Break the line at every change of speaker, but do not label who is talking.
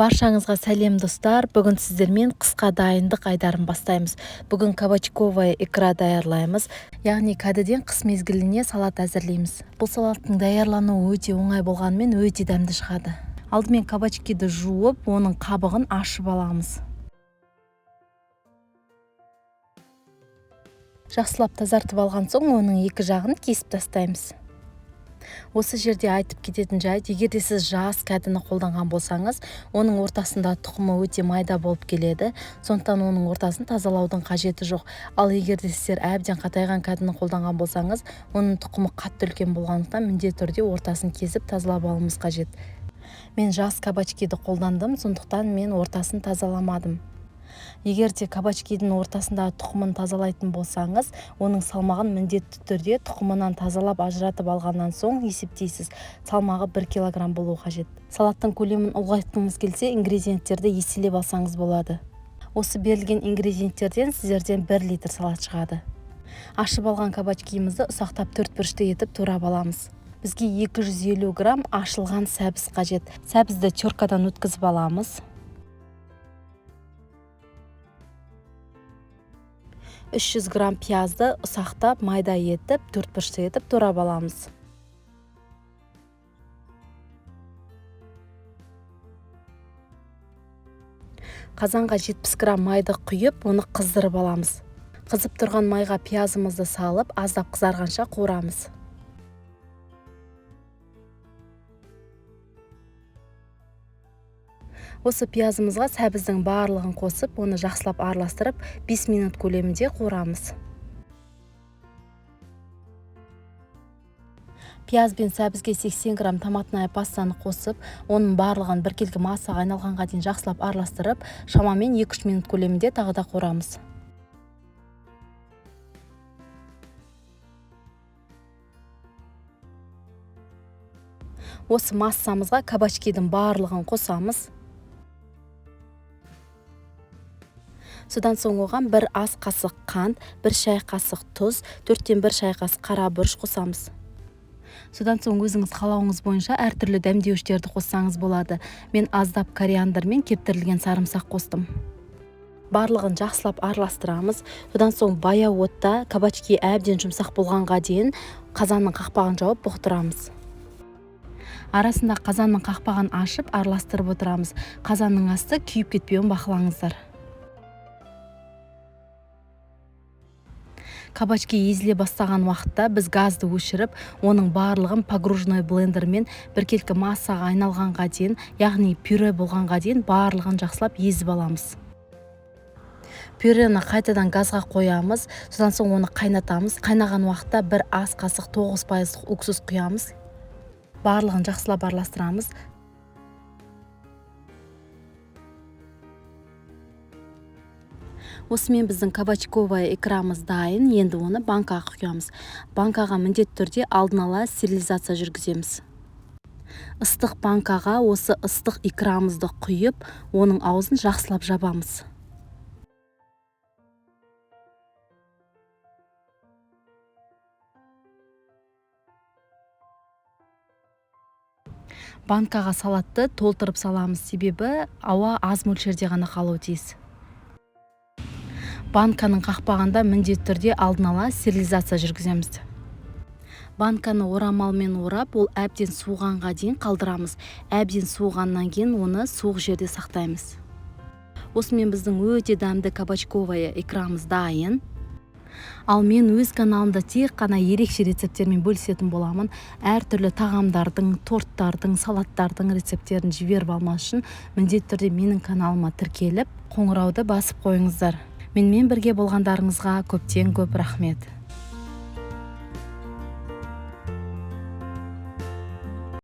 Баршаңызға сәлем достар. Бүгін сіздермен қысқа дайындық айдарын бастаймыз. Бүгін кабачковая икра даярлаймыз. Яғни кәдеден қыс мезгіліне салат әзірлейміз. Бұл салаттың даярлануы өте оңай болғанымен өте дәмді шығады. Алдымен кабачкиді жуып, оның қабығын ашып аламыз. Жақсылап тазартып алған соң, оның екі жағын кесіп тастаймыз. Осы жерде айтып кететін жайт, егер де сіз жас кәдіні қолданған болсаңыз, оның ортасында тұқымы өте майда болып келеді, сондықтан оның ортасын тазалаудың қажеті жоқ. Ал егер де сіздер әбден қатайған кәдіні қолданған болсаңыз, оның тұқымы қатты үлкен болғандықтан міндетті түрде ортасын кесіп тазалап алуымыз қажет. Мен жас кабачкиді қолдандым, сондықтан мен ортасын тазаламадым. Егер де кабачкидің ортасындағы тұқымын тазалайтын болсаңыз, оның салмағын міндетті түрде тұқымынан тазалап ажыратып алғаннан соң есептейсіз. Салмағы 1 килограмм болуы қажет. Салаттың көлемін ұлғайтқыңыз келсе, ингредиенттерді еселеп алсаңыз болады. Осы берілген ингредиенттерден сіздерден 1 литр салат шығады. Ашып алған кабачкиімізді ұсақтап 4 бұрышты етіп турап аламыз. Бізге 250 грамм ашылған сәбіз қажет. Сәбізді теркадан өткізіп аламыз. 300 грамм пиязды ұсақтап майда етіп, 4 бұрышты етіп турап аламыз. Қазанға 70 грамм майды құйып, оны қыздырып аламыз. Қызып тұрған майға пиязымызды салып, аздап қызарғанша қуырамыз. Осы пиязымызға сәбіздің барлығын қосып, оны жақсылап араластырып, 5 минут көлемінде қуырамыз. Пияз бен сәбізге 80 грамм томатная пастаны қосып, оның барлығын біркелкі массаға айналғанға дейін жақсылап араластырып, шамамен 2-3 минут көлемінде тағы да қуырамыз. Осы массамызға кабачкидің барлығын қосамыз. Содан соң оған 1 ас қасық қант, 1 шай қасық тұз, 4-тен 1 шай қасық қара бұрыш қосамыз. Содан соң өзіңіз қалауыңыз бойынша әртүрлі дәмдеуіштерді қоссаңыз болады. Мен аздап кориандр мен кептірілген сарымсақ қостым. Барлығын жақсылап араластырамыз. Содан соң баяу отта кабачки әбден жұмсақ болғанға дейін қазанның қақпағын жауып бұқтырамыз. Арасында қазанның қақпағын ашып араластырып отырамыз. Қазанның асты күйіп кетпеуін бақылаңыздар. Кабачки езіле бастаған уақытта біз газды өшіріп, оның барлығын погружной блендермен біркелкі массаға айналғанға дейін, яғни пюре болғанға дейін барлығын жақсылап езіп аламыз. Пюрені қайтадан газға қоямыз, содан соң оны қайнатамыз. Қайнаған уақытта 1 ас қасық 9% уксус құямыз. Барлығын жақсылап араластырамыз. Осымен біздің кабачковая икрамыз дайын, енді оны банкаға құямыз. Банкаға міндетті түрде алдын ала стерилизация жүргіземіз. Ыстық банкаға осы ыстық икрамызды құйып, оның аузын жақсылап жабамыз. Банкаға салатты толтырып саламыз, себебі ауа аз мөлшерде ғана қалуы тиіс. Банканың қақпағында міндетті түрде алдын ала стерилизация жүргіземіз. Банканы орамалмен орап, ол әбден суығанға дейін қалдырамыз. Әбден суығаннан кейін оны суық жерде сақтаймыз. Осымен біздің өте дәмді кабачковая икрамыз дайын. Ал мен өз каналымда тек қана ерекше рецептермен бөлісетін боламын. Әртүрлі тағамдардың, торттардың, салаттардың рецептерін жіберіп алмас үшін міндетті түрде менің каналыма тіркеліп, қоңырауды басып қойыңыздар. Менімен бірге болғандарыңызға көптен көп рахмет.